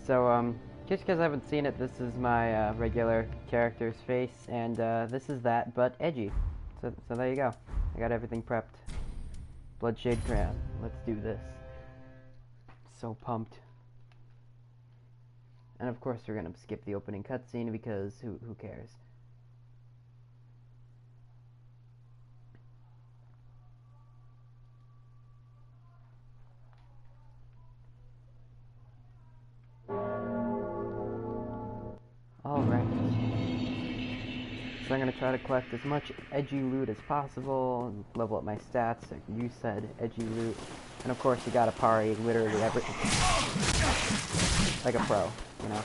So, just because I haven't seen it, this is my regular character's face, and this is that, but edgy. So there you go. I got everything prepped. Bloodshade Cran. Let's do this. So pumped. And of course we're gonna skip the opening cutscene because who cares? Alright. So I'm gonna try to collect as much edgy loot as possible and level up my stats, like you said, edgy loot. And of course you gotta parry literally everything. Like a pro, you know.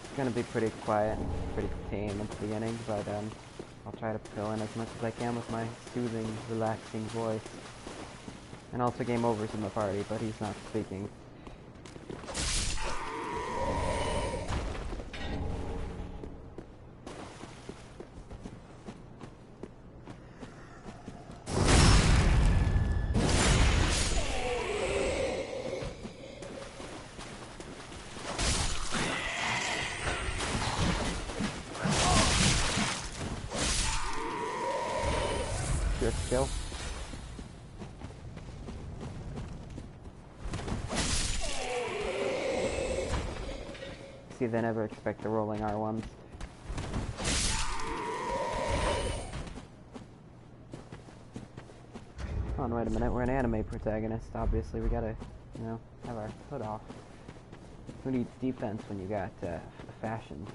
It's gonna be pretty quiet and pretty tame at the beginning, but I'll try to fill in as much as I can with my soothing, relaxing voice. And also Game Over's in the party, but he's not speaking. Your skill. See, they never expect the rolling R1s. Oh, and wait a minute, we're an anime protagonist. Obviously, we gotta, you know, have our hood off. Who needs defense when you got fashion?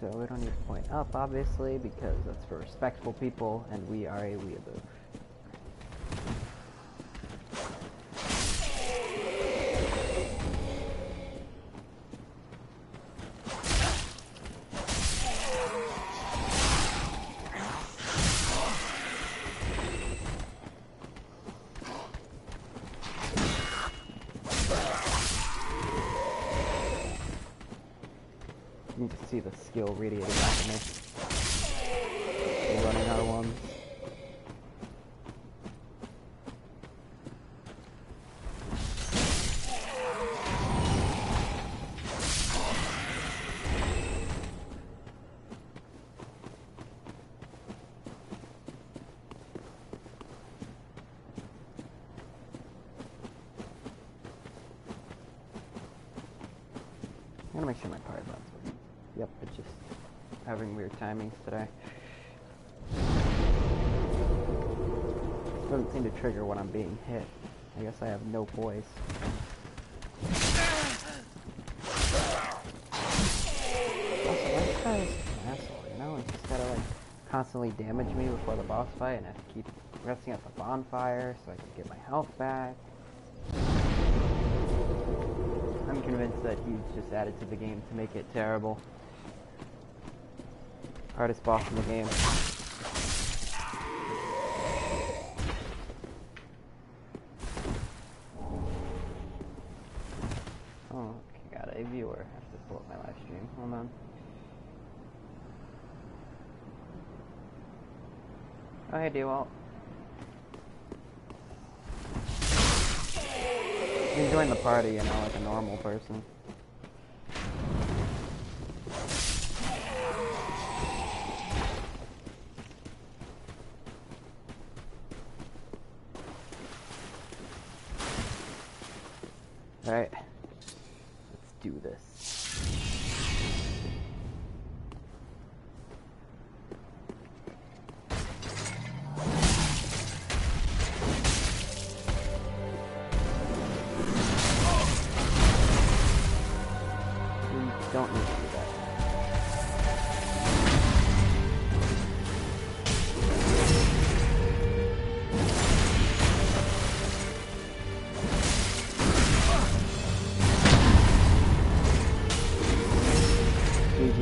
So we don't need to point up, obviously, because that's for respectful people, and we are a weeaboo. You can see the skill radiating off of me. Running R1. I'm gonna make sure my power buttons work. Yep, it's just having weird timings today. It doesn't seem to trigger when I'm being hit. I guess I have no voice. Also, this guy is an asshole, you know? He's just gotta, like, constantly damage me before the boss fight, and I have to keep resting at the bonfire so I can get my health back. I'm convinced that he's just added to the game to make it terrible. Hardest boss in the game. Oh, okay, got a viewer. I have to pull up my live stream. Hold on. Oh, hey, D-Walt. You can join the party, you know, like a normal person. Alright. Let's do this. Don't need to do that.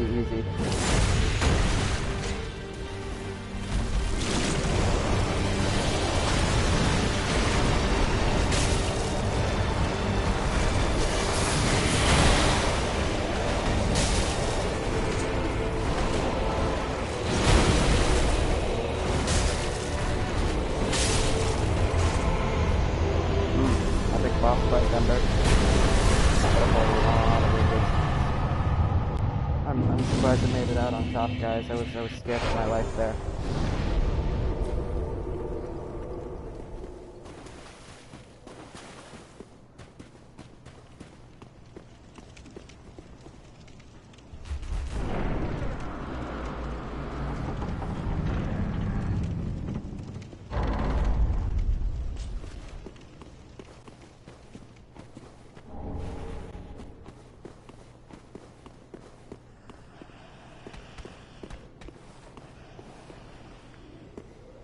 easy. Boss fight under. I'm surprised I made it out on top, guys. I was scared for my life there.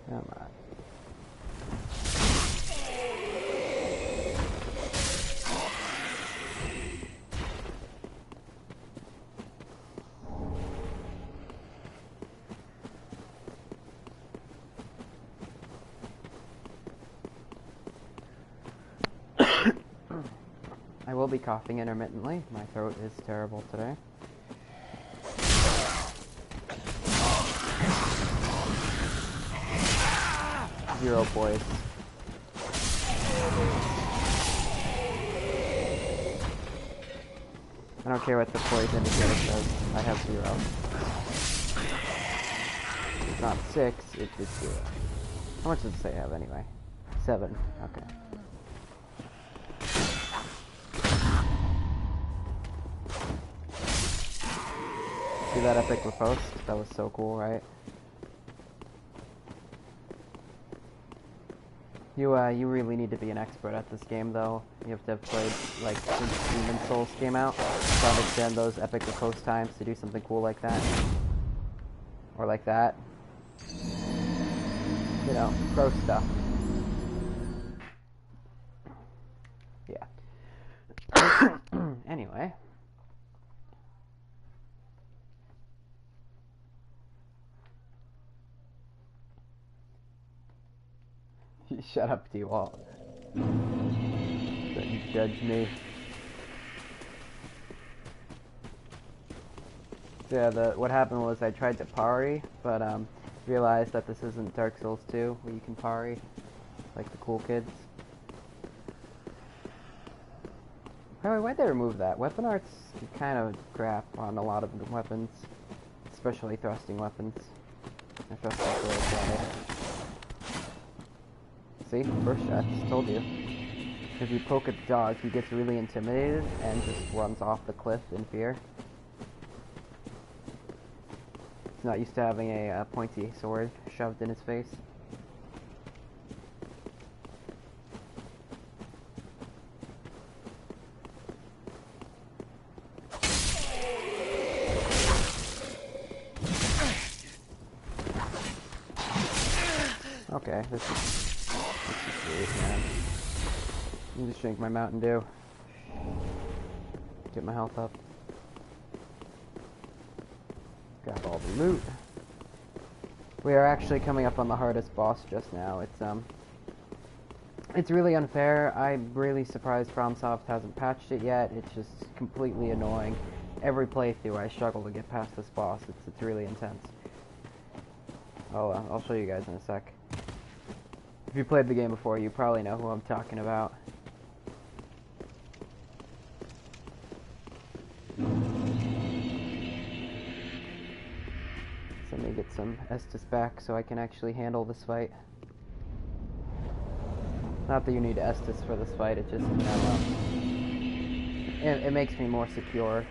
Come on. I will be coughing intermittently. My throat is terrible today. Zero boys. I don't care what the poison indicator says. I have 0. It's not 6, it's 0. How much does it say I have anyway? 7. Okay. See that epic riposte? That was so cool, right? You really need to be an expert at this game, though. You have to have played, like, since Demon's Souls came out, to understand those epic riposte times to do something cool like that. Or like that. You know, pro stuff. Yeah. Anyway. Shut up, T-Walt. Don't you judge me. So yeah, what happened was I tried to parry, but realized that this isn't Dark Souls 2, where you can parry, like the cool kids. By the way, why'd they remove that? Weapon art's kind of crap on a lot of weapons, especially thrusting weapons. My thrusting sword, see? First shot, just told you. If you poke at the dog, he gets really intimidated and just runs off the cliff in fear. He's not used to having a pointy sword shoved in his face. Okay, this is great, man. Let me just drink my Mountain Dew. Get my health up. Grab all the loot. We are actually coming up on the hardest boss just now. It's really unfair. I'm really surprised FromSoft hasn't patched it yet. It's just completely annoying. Every playthrough I struggle to get past this boss. It's really intense. I'll show you guys in a sec. If you played the game before, you probably know who I'm talking about. So let me get some Estus back so I can actually handle this fight. Not that you need Estus for this fight, it just, it makes me more secure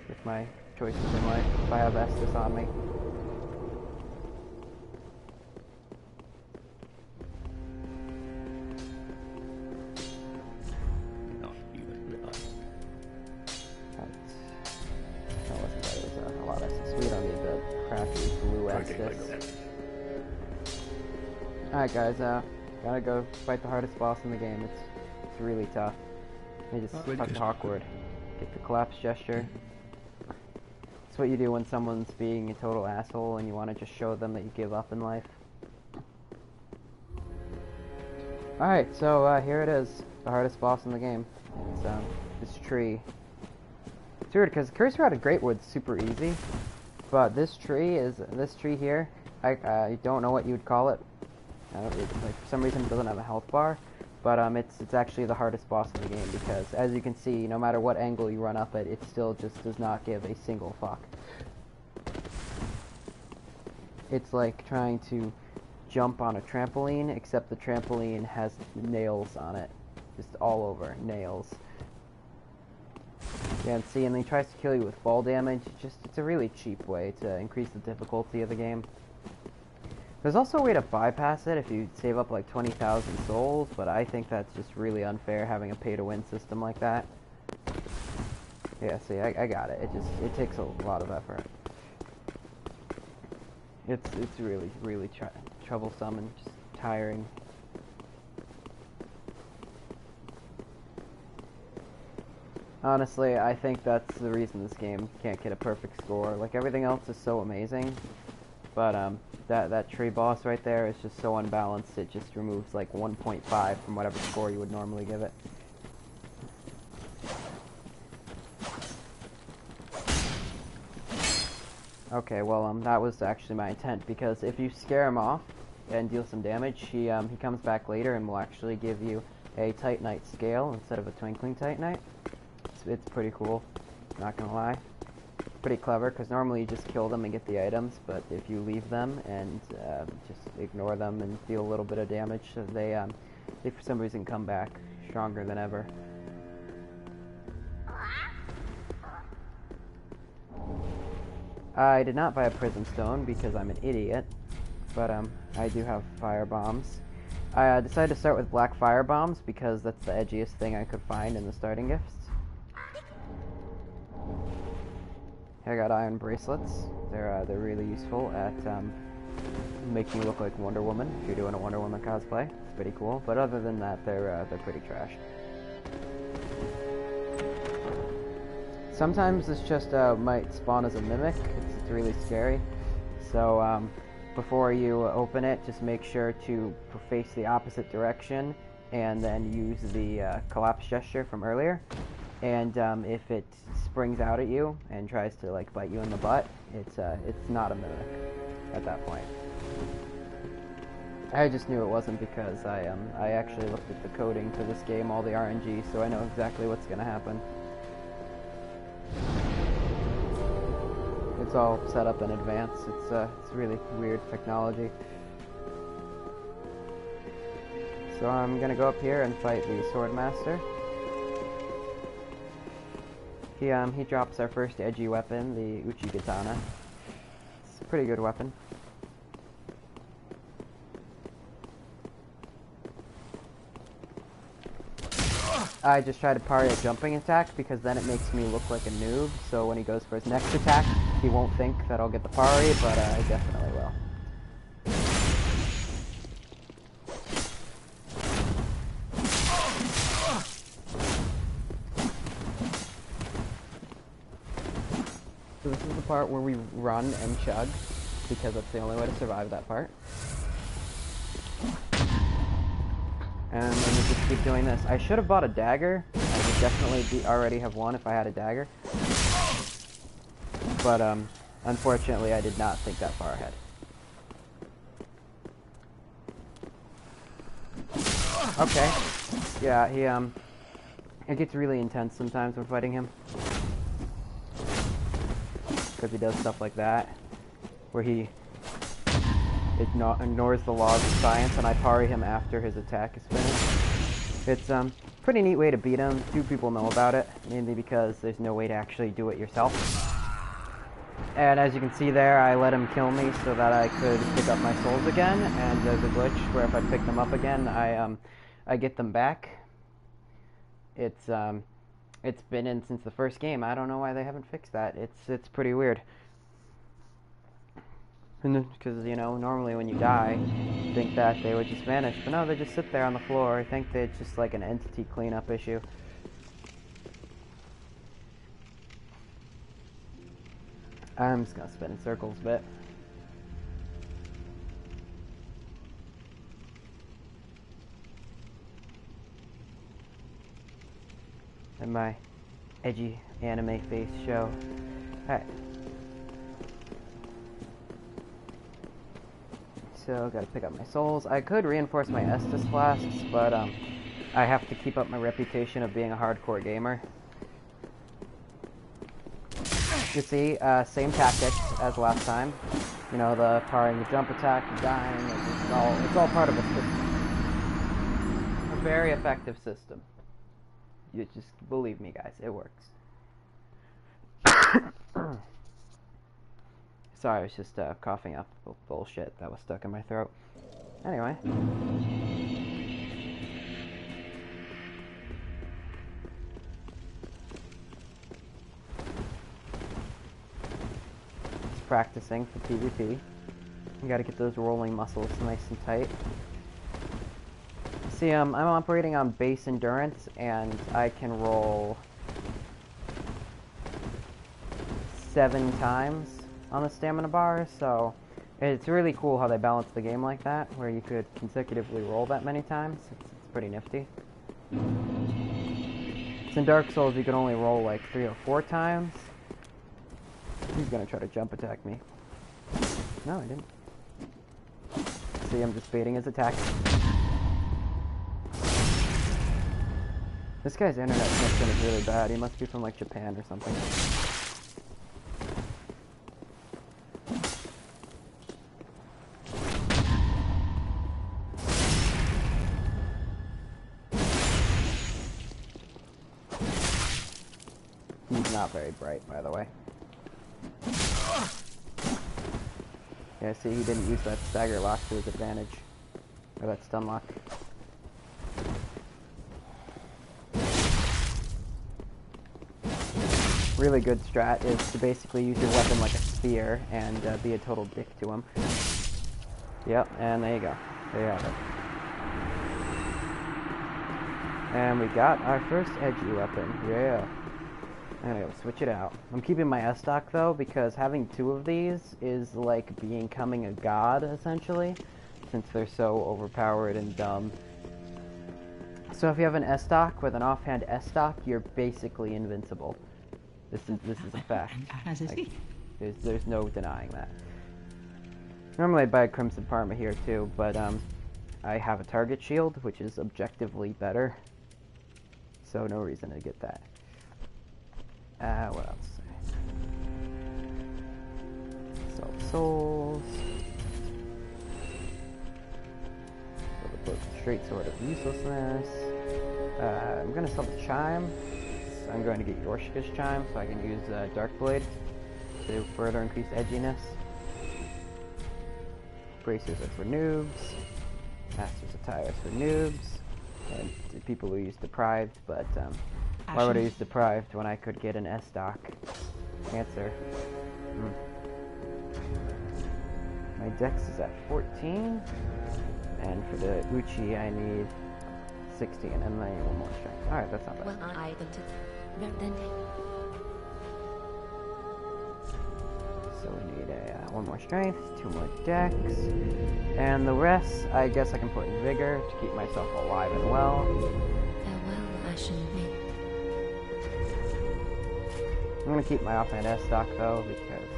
with my choices in life if I have Estus on me. Alright guys, gotta go fight the hardest boss in the game. It's really tough. They just fucking awkward. Get the collapse gesture. It's what you do when someone's being a total asshole and you want to just show them that you give up in life. Alright, so here it is. The hardest boss in the game. It's this tree. It's weird because Curse Rod of Greatwood's super easy, but this tree here, I don't know what you would call it. Like for some reason it doesn't have a health bar, but it's actually the hardest boss in the game because, as you can see, no matter what angle you run up it, it still just does not give a single fuck. It's like trying to jump on a trampoline, except the trampoline has nails on it, just all over nails. Yeah, and see, and then he tries to kill you with fall damage. It's a really cheap way to increase the difficulty of the game. There's also a way to bypass it if you save up like 20,000 souls, but I think that's just really unfair having a pay-to-win system like that. Yeah, see, I got it. It takes a lot of effort. It's really troublesome and just tiring. Honestly, I think that's the reason this game can't get a perfect score. Like, everything else is so amazing, but that tree boss right there is just so unbalanced. It just removes like 1.5 from whatever score you would normally give it. Okay, well, that was actually my intent, because if you scare him off and deal some damage, he comes back later and will actually give you a Titanite scale instead of a Twinkling Titanite. It's pretty cool, not gonna lie. Pretty clever, because normally you just kill them and get the items, but if you leave them and just ignore them and deal a little bit of damage, they for some reason come back stronger than ever. I did not buy a Prism Stone because I'm an idiot, but I do have fire bombs. I decided to start with black fire bombs because that's the edgiest thing I could find in the starting gifts. I got iron bracelets. They're really useful at making you look like Wonder Woman if you're doing a Wonder Woman cosplay. It's pretty cool. But other than that, they're pretty trash. Sometimes this just might spawn as a mimic. It's really scary. So before you open it, just make sure to face the opposite direction and then use the collapse gesture from earlier. And if it springs out at you and tries to like bite you in the butt, it's not a mimic at that point. I just knew it wasn't because I actually looked at the coding for this game, all the RNG, so I know exactly what's gonna happen. It's all set up in advance. It's really weird technology. So I'm gonna go up here and fight the Swordmaster. He drops our first edgy weapon, the Uchi Katana. It's a pretty good weapon. I just try to parry a jumping attack because then it makes me look like a noob, so when he goes for his next attack, he won't think that I'll get the parry, but I definitely will. So this is the part where we run and chug, because that's the only way to survive that part. And then we just keep doing this. I should have bought a dagger. I would definitely already have won if I had a dagger. But unfortunately I did not think that far ahead. Okay. Yeah, it gets really intense sometimes when fighting him. Because he does stuff like that, where he ignores the laws of science, and I parry him after his attack is finished. It's pretty neat way to beat him. Few people know about it, mainly because there's no way to actually do it yourself. And as you can see there, I let him kill me so that I could pick up my souls again, and there's a glitch where if I pick them up again, I get them back. It's been in since the first game. I don't know why they haven't fixed that. It's pretty weird. Because, you know, normally when you die, you think that they would just vanish. But no, they just sit there on the floor. I think it's just like an entity cleanup issue. I'm just gonna spin in circles a bit. And my edgy anime face show. Alright. So, gotta pick up my souls. I could reinforce my Estus flasks, but I have to keep up my reputation of being a hardcore gamer. You see, same tactics as last time. You know, the parring the jump attack, the dying, it's all part of a system. A very effective system. You just believe me, guys, it works. Sorry, I was just coughing up bullshit that was stuck in my throat. Anyway. Just practicing for PvP. You gotta get those rolling muscles nice and tight. See, I'm operating on base endurance, and I can roll 7 times on the stamina bar, so it's really cool how they balance the game like that, where you could consecutively roll that many times. It's pretty nifty. In Dark Souls, you can only roll like 3 or 4 times. He's gonna try to jump attack me. No, I didn't. See, I'm just baiting his attack. This guy's internet connection is really bad. He must be from like Japan or something. He's not very bright, by the way. Yeah, see, he didn't use that stagger lock to his advantage. Or that stun lock. Really good strat is to basically use your weapon like a spear and be a total dick to him. Yep, and there you go. There you have it. And we got our first edgy weapon. Yeah. I'm gonna go switch it out. I'm keeping my S-Stock though, because having 2 of these is like becoming a god, essentially, since they're so overpowered and dumb. So if you have an S-Stock with an offhand S-Stock, you're basically invincible. This is a fact. Like, there's no denying that. Normally I buy a Crimson Parma here too, but I have a target shield, which is objectively better. So no reason to get that. What else? Sell souls. So the straight sword of uselessness. I'm gonna sell the chime. I'm going to get Yorshka's chime so I can use Dark Blade to further increase edginess. Bracers are for noobs. Masters of Tires for noobs. And people who use Deprived, but why would I use Deprived when I could get an S-Stock? Answer. My dex is at 14. And for the Uchi I need 16, and then I need 1 more strength. Alright, that's not bad. So we need 1 more strength, 2 more dex, and the rest I guess I can put in vigor to keep myself alive and well. Farewell, Ashen Maid. I'm gonna keep my offhand S-Stock though, because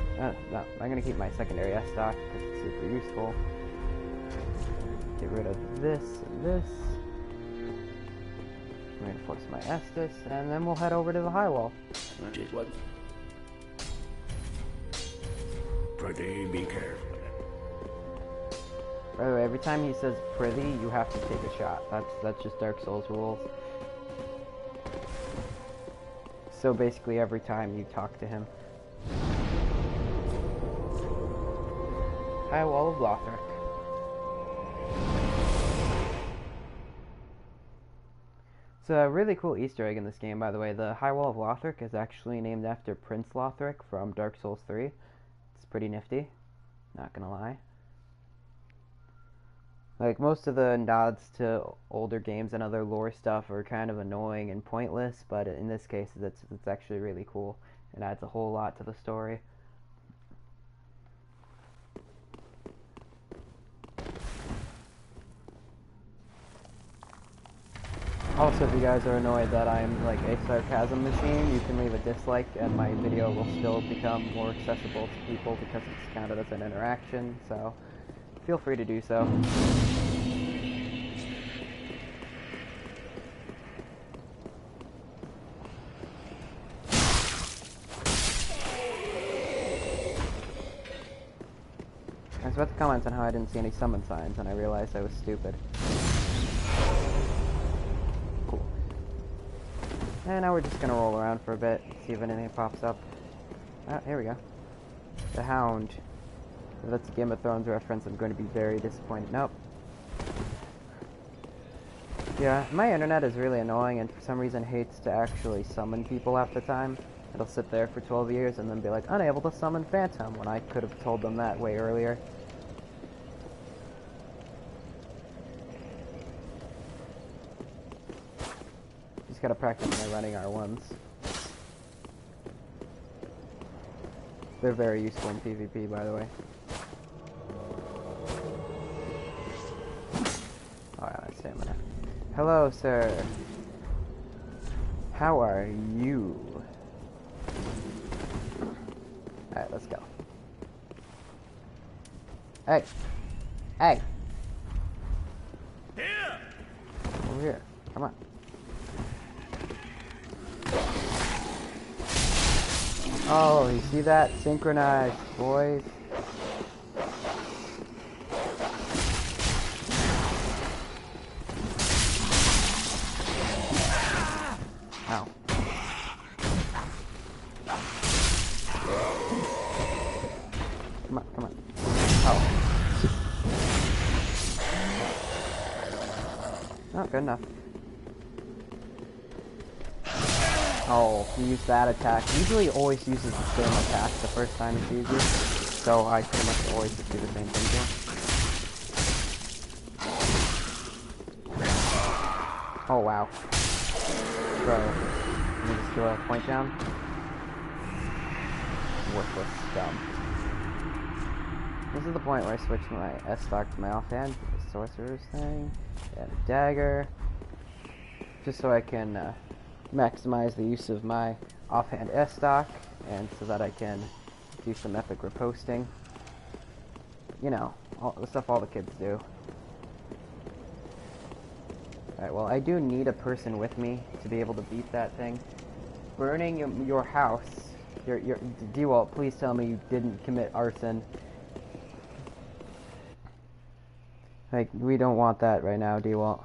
no, I'm gonna keep my secondary S-Stock because it's super useful. Get rid of this and this. Reinforce my Estus, and then we'll head over to the high wall. Prithee, be careful. By the way, every time he says prithee, you have to take a shot. That's just Dark Souls rules. So basically every time you talk to him. High wall of Lothric. It's a really cool Easter egg in this game, by the way. The High Wall of Lothric is actually named after Prince Lothric from Dark Souls 3. It's pretty nifty, not gonna lie. Like, most of the nods to older games and other lore stuff are kind of annoying and pointless, but in this case, it's actually really cool. It adds a whole lot to the story. Also, if you guys are annoyed that I'm like a sarcasm machine, you can leave a dislike and my video will still become more accessible to people because it's counted as an interaction, so feel free to do so. I was about to comment on how I didn't see any summon signs and I realized I was stupid. Cool. And now we're just gonna roll around for a bit, see if anything pops up. Ah, here we go. The Hound. If that's a Game of Thrones reference, I'm going to be very disappointed. Nope. Yeah, my internet is really annoying and for some reason hates to actually summon people half the time. It'll sit there for 12 years and then be like, unable to summon Phantom, when I could have told them that way earlier. Just gotta practice my running R1s. They're very useful in PvP, by the way. Oh, yeah, that's stamina. Hello, sir. How are you? Alright, let's go. Hey! Hey! Here! Over here. Come on. Oh, you see that? Synchronized, boys. Ow. Come on, come on. Oh. Not good enough. Oh, he used that attack. Usually he always uses the same attack the first time he sees you. So I pretty much always just do the same thing to him. Oh wow. Bro. Let me just do a point down. Worthless scum. This is the point where I switch my S-stock to my offhand. The sorcerer's thing. And a dagger. Just so I can maximize the use of my offhand S-stock, and so that I can do some epic riposting. You know, all the stuff all the kids do. Alright, well, I do need a person with me to be able to beat that thing. Burning your house. D-Walt, please tell me you didn't commit arson. Like, we don't want that right now, D-Walt.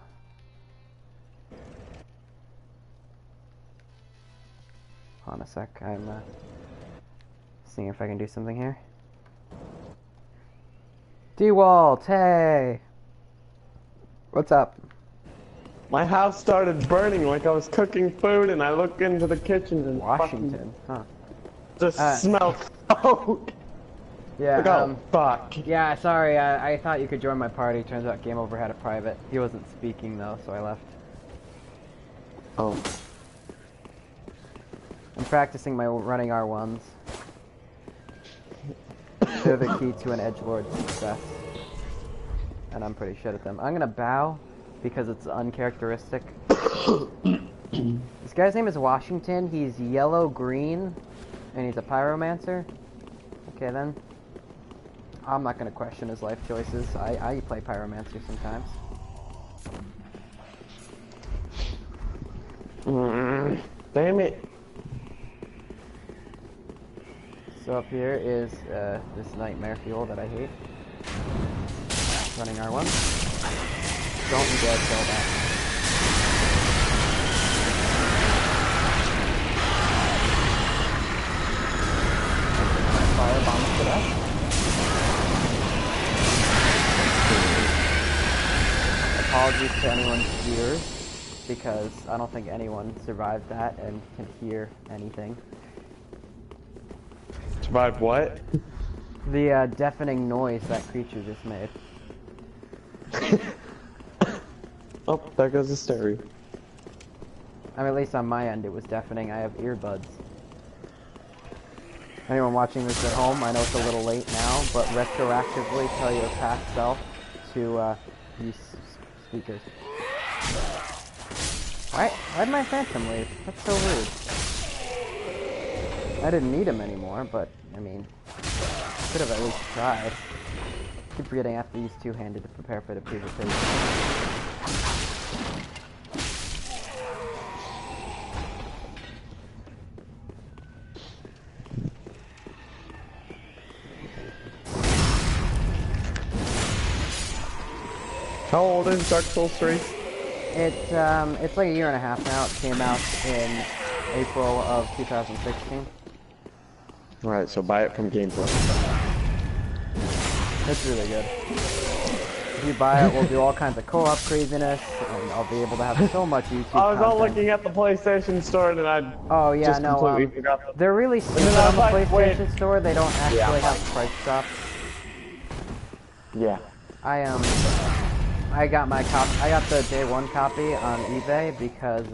Hold on a sec, I'm seeing if I can do something here. D-Walt, hey! What's up? My house started burning like I was cooking food, and I look into the kitchen and Washington, huh? Just smell smoke. Yeah, like, oh, fuck. Yeah, sorry, I thought you could join my party. Turns out Game Over had a private. He wasn't speaking though, so I left. Oh. I'm practicing my running R1s. They're the key to an edgelord's success. And I'm pretty shit at them. I'm gonna bow, because it's uncharacteristic. This guy's name is Washington. He's yellow-green, and he's a pyromancer. Okay then. I'm not gonna question his life choices. I play pyromancer sometimes. Damn it. So up here is this nightmare fuel that I hate. Running R1. Don't be dead, kill that. Firebomb to that. Apologies to anyone's viewers, because I don't think anyone survived that and can hear anything. Survive what? The deafening noise that creature just made. Oh, there goes the stereo. I mean, at least on my end it was deafening. I have earbuds. Anyone watching this at home, I know it's a little late now, but retroactively tell your past self to use speakers. Why'd my Phantom leave? That's so rude. I didn't need him anymore, but, I mean, could have at least tried. Keep forgetting I have to use two-handed to prepare for the presentation. How old is Dark Souls 3? It's like a year and a half now. It came out in April of 2016. Alright, so buy it from Gameplay. It's really good. If you buy it, we'll do all kinds of co-op craziness, and I'll be able to have so much YouTube I was all content. looking at the PlayStation Store and I just completely forgot. they're really stupid on the PlayStation Store. They don't actually have price drops. Yeah. I got the day one copy on eBay because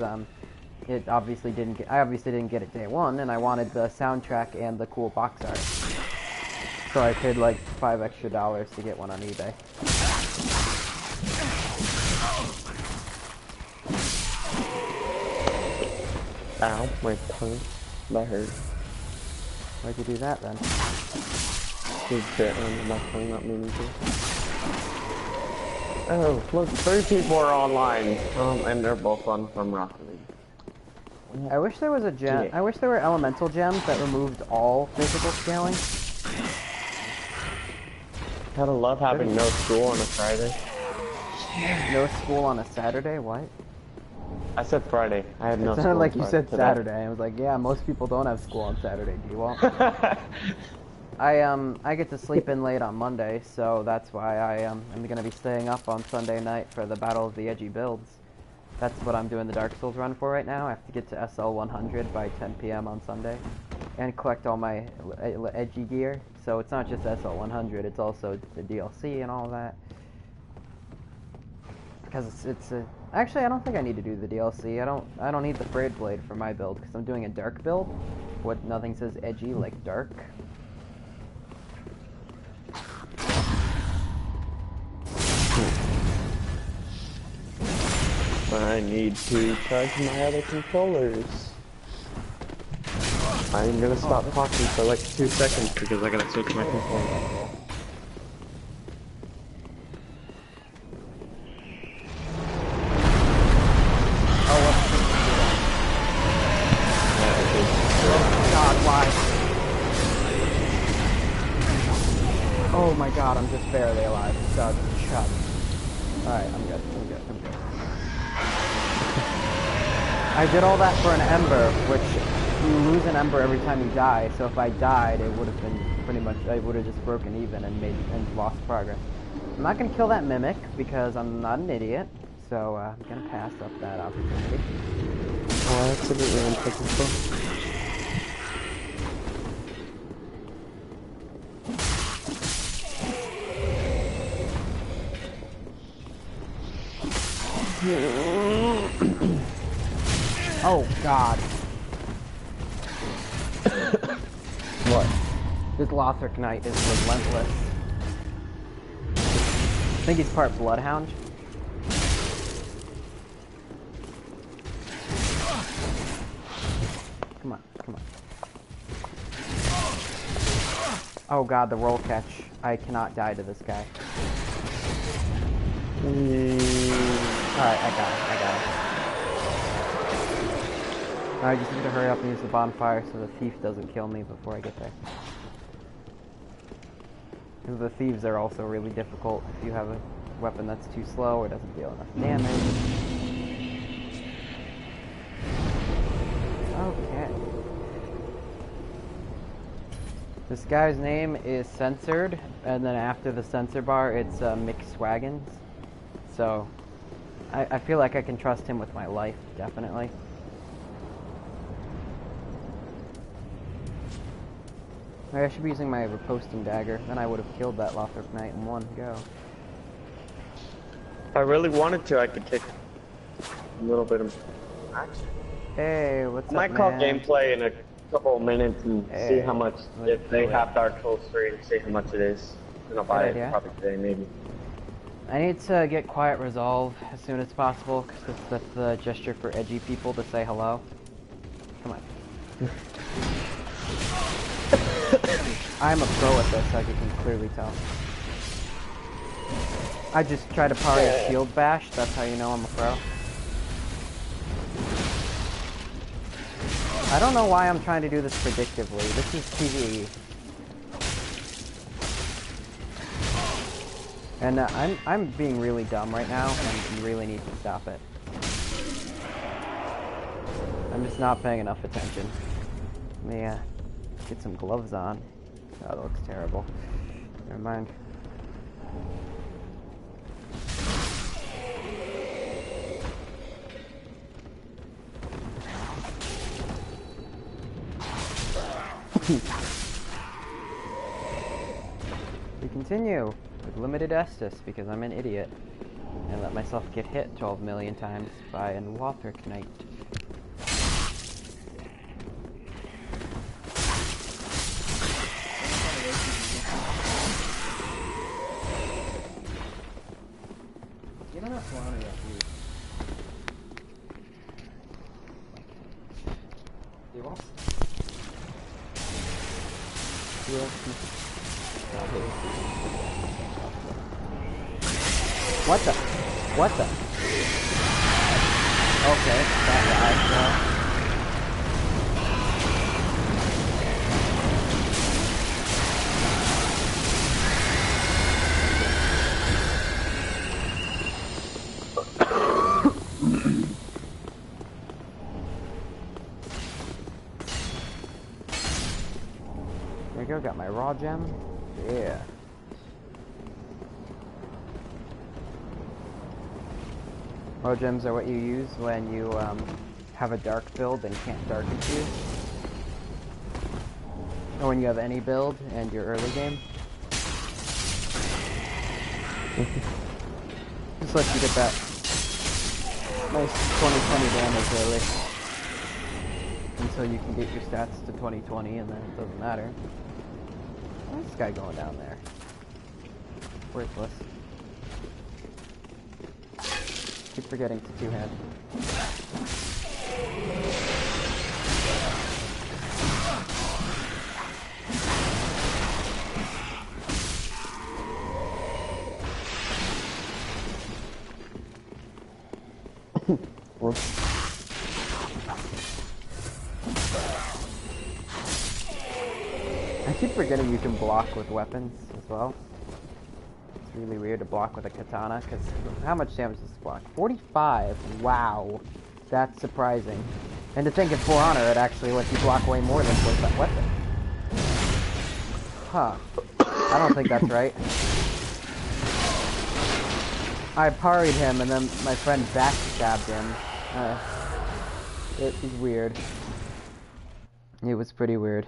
it obviously didn't get. I obviously didn't get it day one, and I wanted the soundtrack and the cool box art. So I paid like $5 extra to get one on eBay. Ow, my tongue. That hurt. Why'd you do that then? Just bit on my tongue, not meaning to. Oh, look, 3 people are online, and they're both on from Rocket League. I wish there was a gem. Yeah. I wish there were elemental gems that removed all physical scaling. Gotta love having no school on a Friday. No school on a Saturday? What? I said Friday. I had no It school. sounded like you said today. Saturday. I was like, yeah, most people don't have school on Saturday. Do you all? I get to sleep in late on Monday, so that's why I'm gonna be staying up on Sunday night for the Battle of the Edgy builds. That's what I'm doing the Dark Souls run for right now. I have to get to SL 100 by 10 p.m. on Sunday, and collect all my Edgy gear. So it's not just SL 100; it's also the DLC and all that. Because actually, I don't think I need to do the DLC. I don't need the Frayed Blade for my build because I'm doing a dark build. What nothing says edgy like dark. I need to charge my other controllers. I'm gonna stop talking for like 2 seconds because I gotta switch my controller. God, why? Oh my god, I'm just barely alive. Shut. Alright, I'm good. I did all that for an ember, which you lose an ember every time you die, so if I died, it would have been pretty much, I would have just broken even and lost progress. I'm not gonna kill that mimic, because I'm not an idiot, so I'm gonna pass up that opportunity. Oh, I accidentally unpicked this phone. Oh god. What? This Lothric Knight is relentless. I think he's part Bloodhound. Come on. Oh god, the roll catch. I cannot die to this guy. Alright, I got it. I just need to hurry up and use the bonfire so the thief doesn't kill me before I get there. Because the thieves are also really difficult if you have a weapon that's too slow or doesn't deal enough damage. Okay. This guy's name is Censored, and then after the censor bar it's McSwaggins. So, I feel like I can trust him with my life, definitely. I should be using my riposting dagger, then I would have killed that Lothric Knight in one go. If I really wanted to, I could take a little bit of action. Hey, what's up, I might call man? gameplay in a couple of minutes and see how much, if they do it. have Dark Souls 3, and see how much it is. And I'll buy Good idea. it probably today, maybe. I need to get Quiet Resolve as soon as possible, because that's the gesture for edgy people to say hello. Come on. I'm a pro at this, as you can clearly tell. I just try to parry a shield bash, that's how you know I'm a pro. I don't know why I'm trying to do this predictively. This is PvE. And I'm being really dumb right now, and you really need to stop it. I'm just not paying enough attention. Let me get some gloves on. Oh, that looks terrible. Never mind. We continue with limited Estus because I'm an idiot and let myself get hit 12 million times by an Lothric Knight. You don't have to honor that, dude. You will? What the? What the? Okay, that guy. There we go, got my raw gem. Yeah. Raw gems are what you use when you have a dark build and can't dark infuse. Or when you have any build and you're early game. Just lets you get that nice 20/20 damage early. Until you can get your stats to 20/20 and then it doesn't matter. Where's this guy going down there? Worthless. Keep forgetting to two-hand. I keep forgetting you can block with weapons as well. It's really weird to block with a katana, because how much damage does this block? 45? Wow. That's surprising. And to think in For Honor, it actually lets you block way more than with that weapon. Huh. I don't think that's right. I parried him, and then my friend backstabbed him. It was weird. It was pretty weird.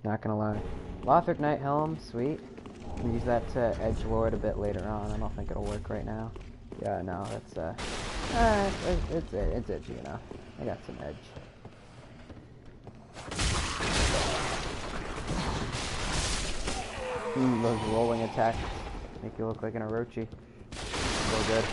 Not gonna lie. Lothric Knight Helm, sweet. We'll use that to edgelord a bit later on. I don't think it'll work right now. Yeah, no, that's it's edgy enough. I got some edge. Those rolling attacks make you look like an Orochi. So good.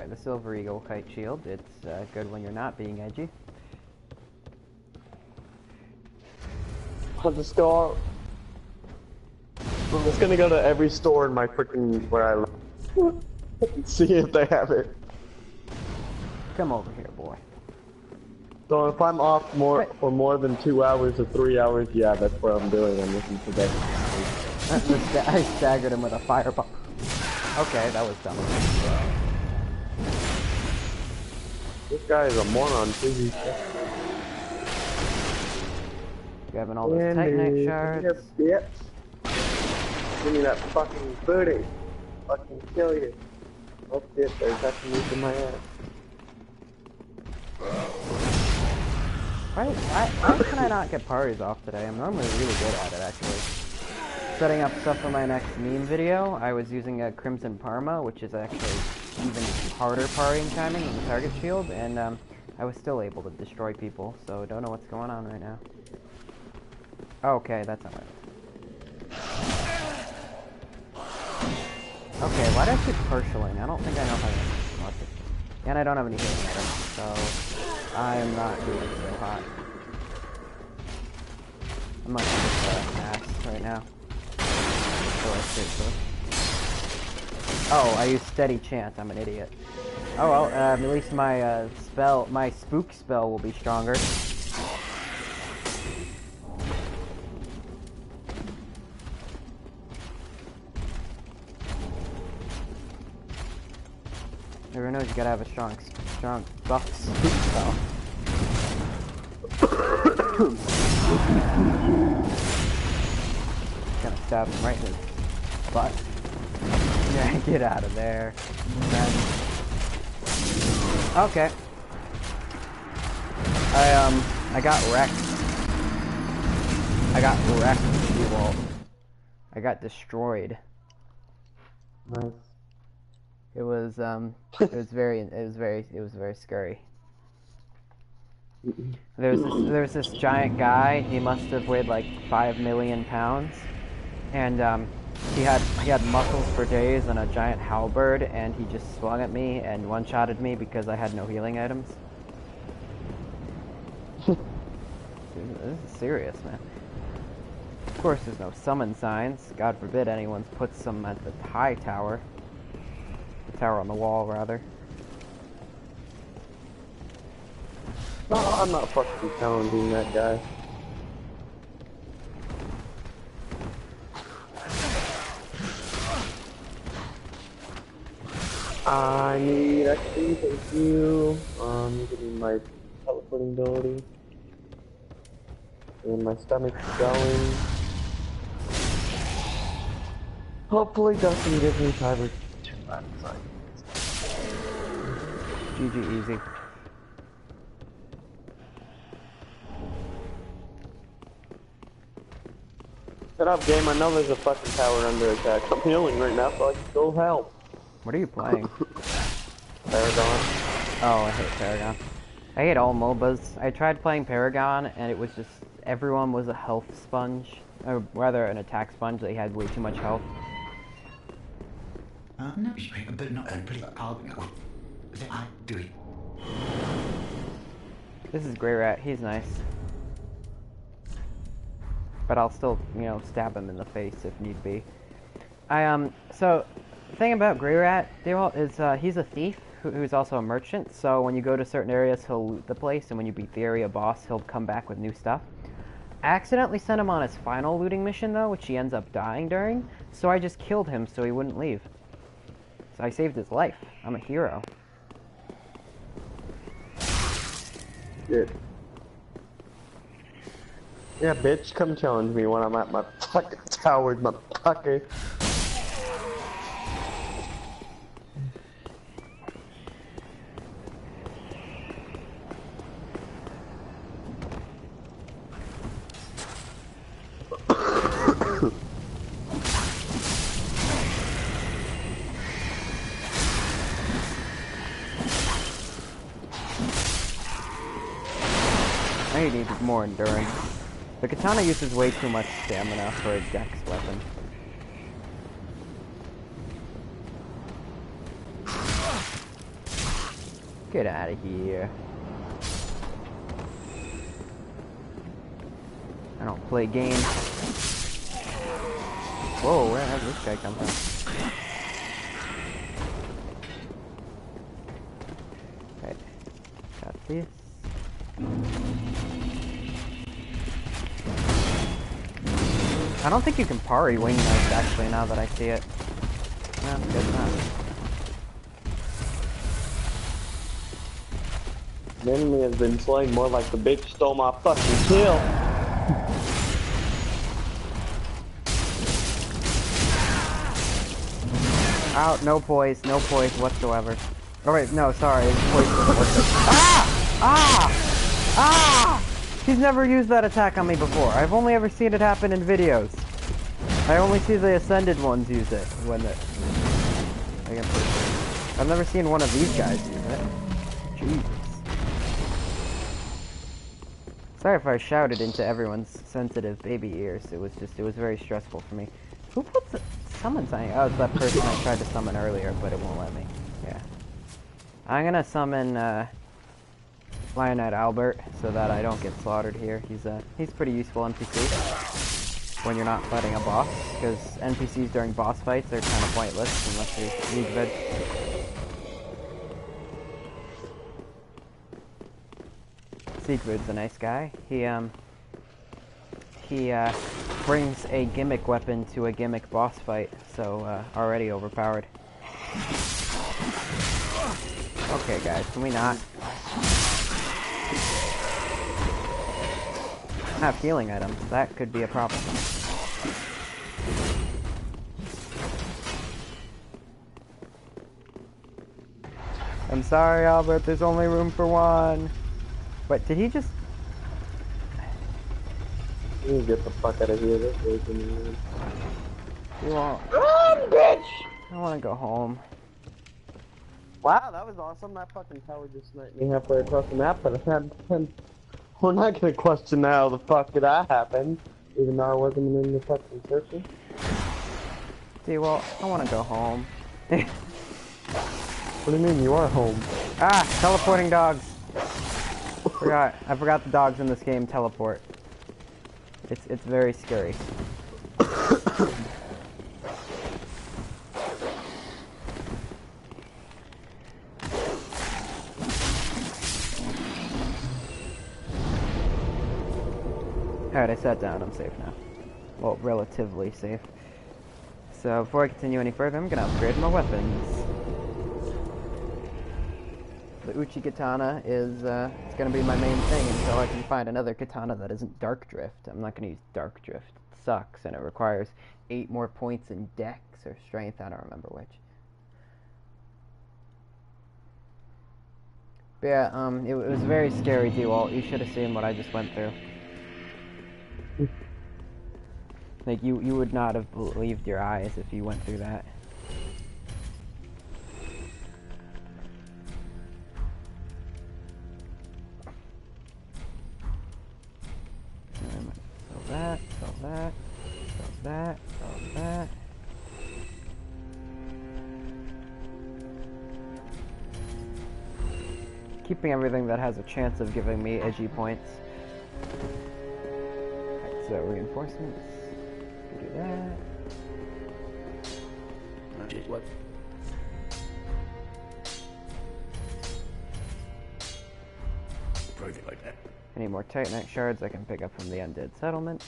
The Silver Eagle Kite Shield. It's good when you're not being edgy. I'll just go. I'm just gonna go to every store in my freaking where I live and see if they have it. Come over here, boy. So if I'm off for more than 2 hours or 3 hours, yeah, that's what I'm doing. I'm looking for that. I staggered him with a fireball. Okay, that was dumb. This guy is a moron, too. Grabbing all those Titanite shards. Here, bitch. Give me that fucking booty. Fucking kill you. Oh shit, there's actually meat in my ass. Why can I not get parties off today? I'm normally really good at it, actually. Setting up stuff for my next meme video, I was using a Crimson Parma, which is actually even harder partying timing than the target shield, and I was still able to destroy people, so I don't know what's going on right now. Okay, that's not right. Okay, why did I keep partialing? I don't think I know how to watch it. And I don't have any healing items, so I am not doing so hot. I'm like just ass right now. Oh, I use steady chant. I'm an idiot. Oh well, at least my my spook spell will be stronger. Everyone knows you gotta have a strong buff spook spell. Gonna stab him right in his butt. Yeah, get out of there. Okay. I got wrecked. I got wrecked, Ewald. I got destroyed. Nice. It was very scary. There's this giant guy. He must have weighed like 5 million pounds, and he had muscles for days and a giant halberd, and he just swung at me and one-shotted me because I had no healing items. Dude, this is serious, man. Of course, there's no summon signs. God forbid anyone puts some at the high tower. The tower on the wall, rather. No, I'm not fucking challenging that guy. I need XP, thank you. Getting my teleporting ability. And my stomach's going. Hopefully Dustin gives me 5 or 2 times. GG easy. Shut up, game. I know there's a fucking tower under attack. I'm healing right now, so I can go help. What are you playing? Paragon. Oh, I hate Paragon. I hate all MOBAs. I tried playing Paragon, and it was just everyone was a health sponge, or rather an attack sponge. They had way too much health. No, but not pretty hard. I do it. This is Grey Rat. He's nice, but I'll still, you know, stab him in the face if need be. So the thing about Grey Rat, is he's a thief who's also a merchant. So when you go to certain areas, he'll loot the place, and when you beat the area boss, he'll come back with new stuff. I accidentally sent him on his final looting mission though, which he ends up dying during. So I just killed him so he wouldn't leave. So I saved his life. I'm a hero. Shit. Yeah, bitch, come challenge me when I'm at my fucking tower, motherfucker. I need more endurance. The katana uses way too much stamina for a dex weapon. Get out of here. I don't play games. Whoa, where did this guy come from? Okay, got this. I don't think you can parry wing knife actually, now that I see it. No, I guess not. The enemy has been slain more like the bitch stole my fucking kill. Out, no poise whatsoever. Oh wait, no, sorry, poise doesn't work. Ah! Ah! Ah! He's never used that attack on me before. I've only ever seen it happen in videos. I only see the ascended ones use it when it... I've never seen one of these guys use it. Jesus. Sorry if I shouted into everyone's sensitive baby ears. It was very stressful for me. Who puts a summon sign? Oh, it's that person I tried to summon earlier, but it won't let me. Yeah. I'm gonna summon, Lionette Albert so that I don't get slaughtered here. He's pretty useful NPC when you're not fighting a boss, because NPCs during boss fights are kind of pointless unless you use vid. Siegfried's a nice guy. He brings a gimmick weapon to a gimmick boss fight, so already overpowered. Okay, guys, can we not? Have healing items. That could be a problem. I'm sorry, Albert. There's only room for one. Wait, did he just... You get the fuck out of here. This is in the room. You won't. Run, bitch! I want to go home. Wow, that was awesome. That fucking tower just sniped me halfway across the map, but we're not gonna question how the fuck did that happen, even though I wasn't in the fucking searching. See, well, I want to go home. What do you mean, you are home? Ah, teleporting dogs. I forgot the dogs in this game teleport. It's very scary. Alright, I sat down. I'm safe now. Well, relatively safe. So, before I continue any further, I'm gonna upgrade my weapons. The Uchi katana is, it's gonna be my main thing until I can find another katana that isn't Dark Drift. I'm not gonna use Dark Drift. It sucks, and it requires 8 more points in Dex or Strength. I don't remember which. But yeah, it was very scary, D-Walt. You should have seen what I just went through. Like, you would not have believed your eyes if you went through that. Sell that. Keeping everything that has a chance of giving me edgy points. Alright, so reinforcements. Do that. What? Perfect like that. Any more Titanite shards I can pick up from the Undead Settlement.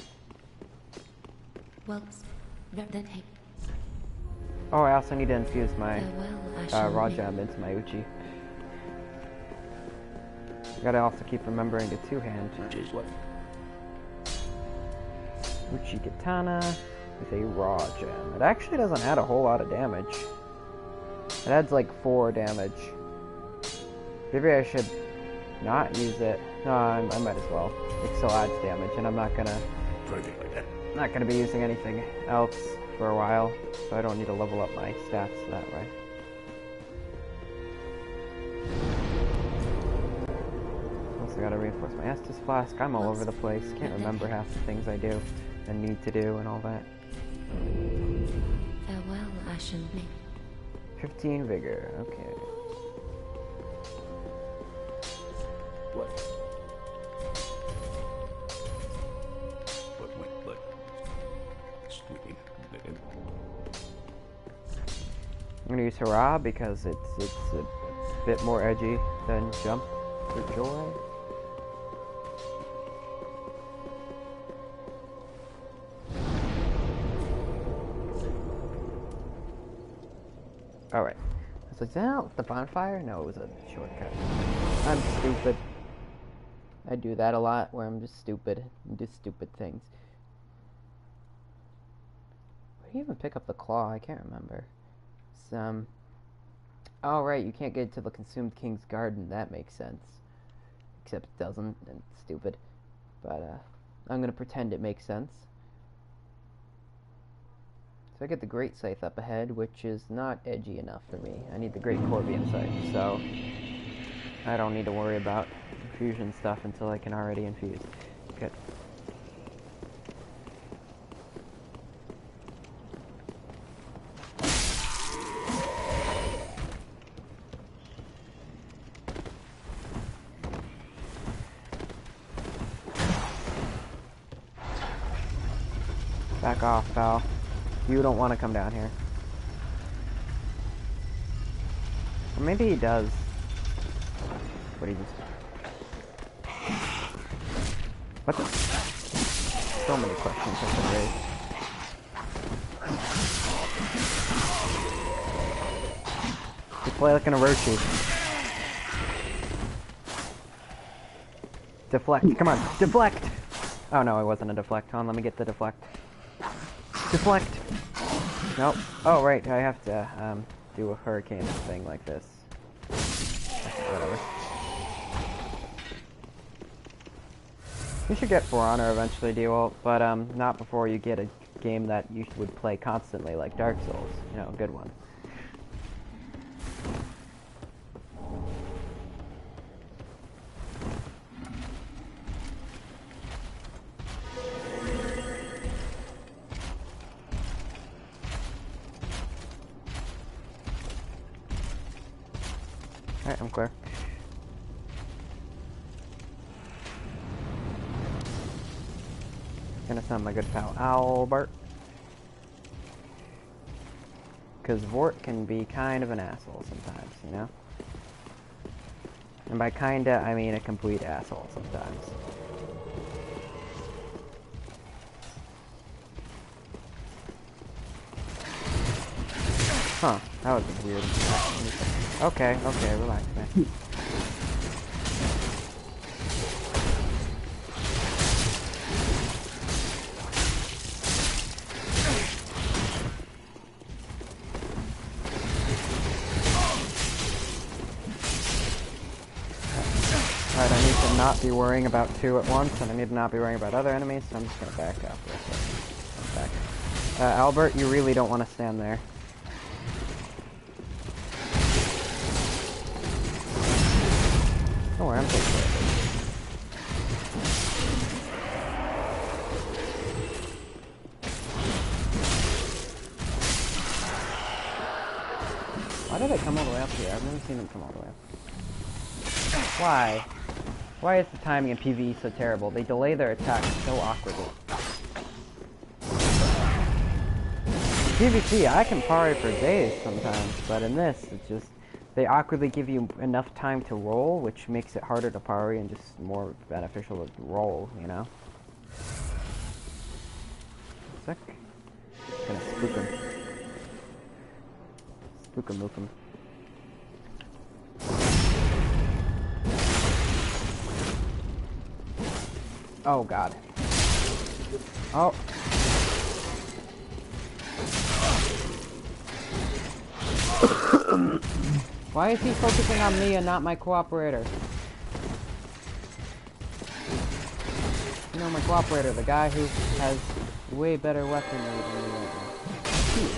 Well, then hey. Oh, I also need to infuse my Farewell, raw gem into my Uchi. I gotta also keep remembering to two-hand. What? Uchi katana with a raw gem. It actually doesn't add a whole lot of damage. It adds like 4 damage. Maybe I should not use it. No, I might as well. It still adds damage, and I'm not gonna be using anything else for a while, so I don't need to level up my stats that way. Also gotta reinforce my Estus Flask. I'm all over the place. Can't remember half the things I do and need to do and all that. Farewell, Ashen Blade. 15 vigor. Okay. What? I'm gonna use Hurrah because it's a bit more edgy than Jump for Joy. Alright. I was like, is that the bonfire? No, it was a shortcut. I'm stupid. I do that a lot where I'm just stupid and do stupid things. Where do you even pick up the claw? I can't remember. Oh right, you can't get to the Consumed King's Garden. That makes sense. Except it doesn't, and it's stupid. but I'm gonna pretend it makes sense. So I get the Great Scythe up ahead, which is not edgy enough for me. I need the Great Corbian Scythe, so I don't need to worry about infusion stuff until I can already infuse. Good. Back off, pal. You don't want to come down here. Or maybe he does. What he just... What the... So many questions have been raised. You play like an Orochi. Deflect, come on, deflect! Oh no, it wasn't a deflect. Hold on, let me get the deflect. Deflect! Nope. Oh right, I have to do a hurricane thing like this. Whatever. You should get For Honor eventually, D-Walt, but not before you get a game that you would play constantly, like Dark Souls. You know, a good one. Alright, I'm clear. Gonna send my good pal Albert. Because Vort can be kind of an asshole sometimes, you know? And by kinda, I mean a complete asshole sometimes. Huh, that was weird. Okay, relax, man. Alright, I need to not be worrying about two at once, and I need to not be worrying about other enemies, so I'm just gonna back up for a second. Back. Albert, you really don't want to stand there. Don't worry, I'm taking care of it. Why did they come all the way up here? I've never seen them come all the way up. Why? Why is the timing in PvE so terrible? They delay their attacks so awkwardly. PvP, I can parry for days sometimes, but in this, it's just... They awkwardly give you enough time to roll, which makes it harder to parry and just more beneficial to roll, you know? Sick. Gonna spook him. Spook him, mook him. Oh god. Oh. Why is he focusing on me and not my cooperator? You know, my cooperator, the guy who has way better weaponry than me right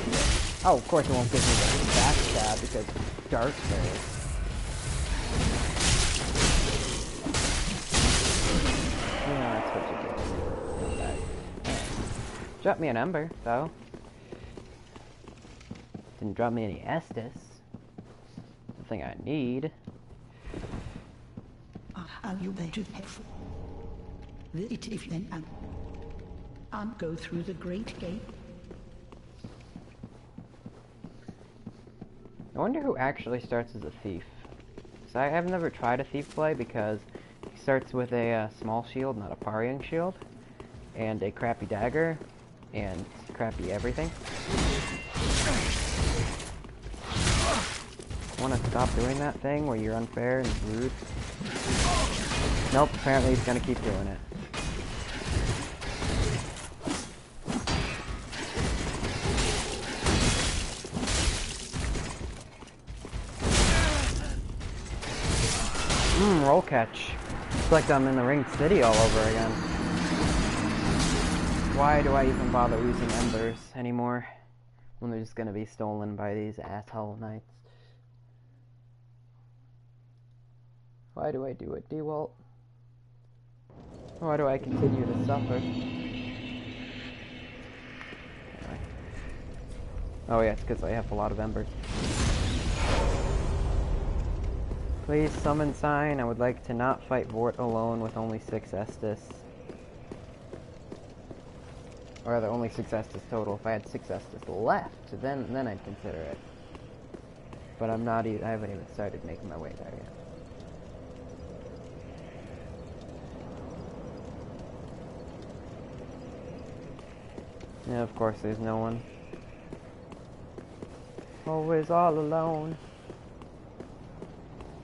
now. Oh, of course it won't give me the backstab because it's dark there. Yeah, that's what you get. Drop me an Ember, though. Didn't drop me any Estus. Thing I need. Are you there to pay for it if then and go through the great gate? I wonder who actually starts as a thief. So I have never tried a thief play because he starts with a small shield, not a parrying shield, and a crappy dagger, and crappy everything. Want to stop doing that thing where you're unfair and rude? Nope, apparently he's gonna keep doing it. Roll catch. It's like I'm in the Ring City all over again. why do I even bother using embers anymore when they're just gonna be stolen by these asshole knights? Why do I do it, D-Walt? Why do I continue to suffer? Anyway. Oh yeah, it's because I have a lot of embers. Please summon sign. I would like to not fight Vort alone with only 6 Estus. Or rather, only 6 Estus total. If I had 6 Estus left, then I'd consider it. But I'm not even, I haven't even started making my way there yet. Yeah, of course there's no one. Always all alone.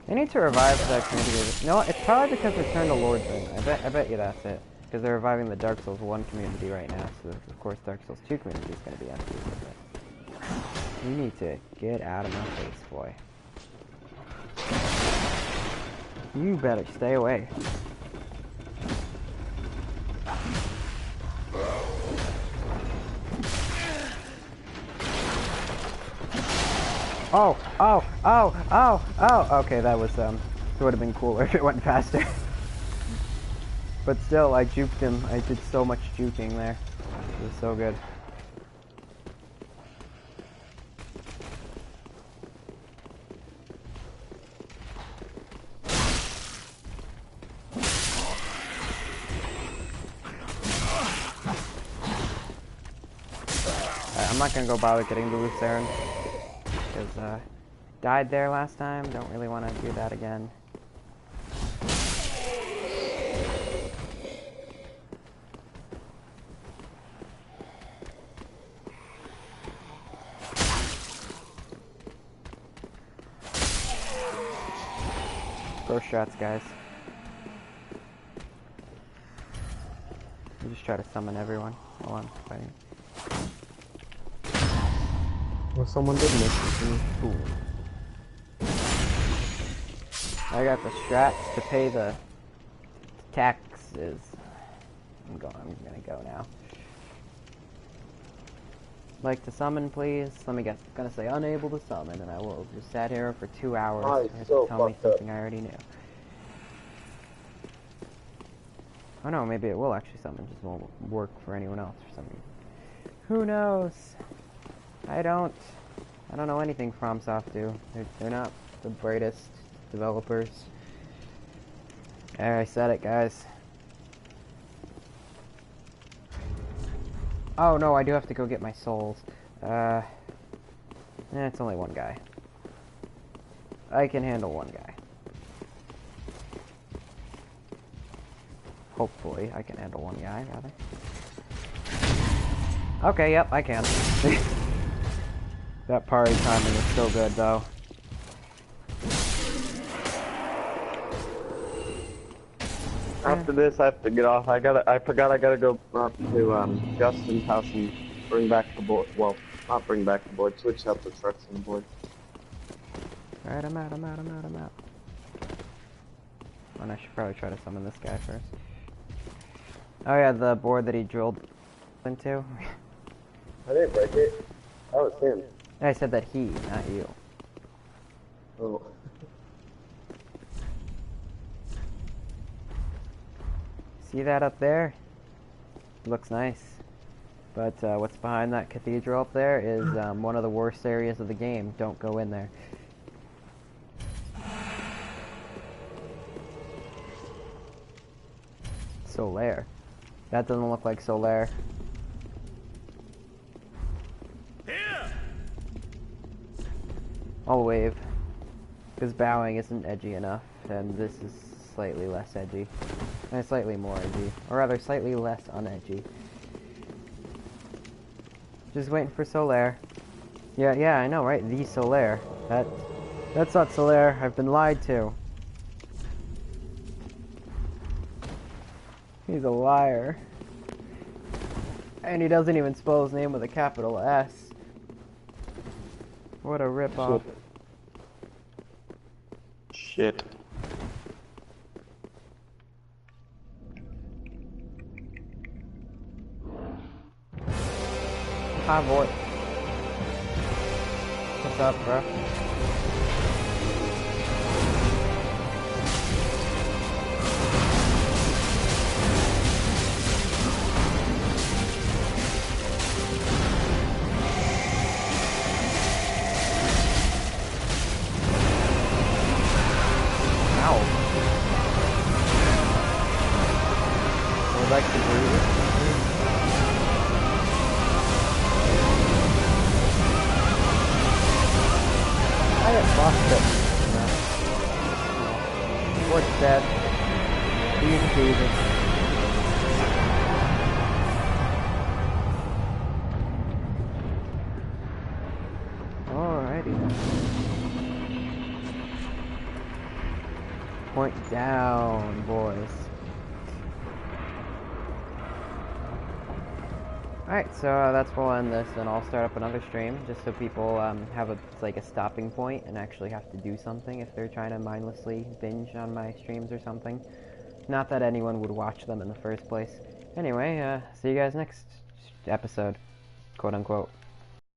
They need to revive the community. No, it's probably because they turned the Lords in. I bet you that's it. Because they're reviving the Dark Souls 1 community right now, so of course Dark Souls 2 community is going to be empty with it. You need to get out of my face, boy. You better stay away. Oh, okay, that was, it would have been cooler if it went faster. But still, I juked him. I did so much juking there. It was so good. I'm not gonna go bother getting the Lucerne. Because, died there last time. Don't really want to do that again. First shots, guys. You just try to summon everyone while I'm fighting. Well, someone did miss me. Ooh. I got the strats to pay the taxes. I'm gonna go now. Like to summon, please? Let me guess. It's gonna say unable to summon, and I will just sat here for 2 hours. Oh, to so tell me fucked up. something I already knew. Oh no, maybe it will actually summon. Just won't work for anyone else for some reason. Who knows? I don't know anything FromSoft do. They're not the brightest developers. There, I said it, guys. Oh no, I do have to go get my souls. It's only one guy. I can handle one guy. Hopefully, I can handle one guy, rather. Okay, yep, I can. That parry timing is so good, though. After this, I have to get off. I forgot I gotta go up to Justin's house and bring back the board. Well, not bring back the board. Switch out the trucks and the board. Alright, I'm out. And I should probably try to summon this guy first. Oh yeah, the board that he drilled into. I didn't break it. That was him. I said that he, not you. Oh. See that up there? Looks nice. But what's behind that cathedral up there is one of the worst areas of the game. Don't go in there. Solaire. That doesn't look like Solaire. Here! I'll wave. Because bowing isn't edgy enough, and this is slightly less edgy. And slightly more edgy. Or rather, slightly less unedgy. Just waiting for Solaire. Yeah, I know, right? The Solaire. That's not Solaire. I've been lied to. He's a liar. And he doesn't even spell his name with a capital S. What a ripoff. Shit. Hi, boy. What's up, bro? Ow. Would like to breathe. I get lost it. Or it's dead. Easy. Alrighty. Point down, boys. Alright, so that's where we'll end this, and I'll start up another stream, just so people have a stopping point and actually have to do something if they're trying to mindlessly binge on my streams or something. Not that anyone would watch them in the first place. Anyway, see you guys next episode, quote unquote.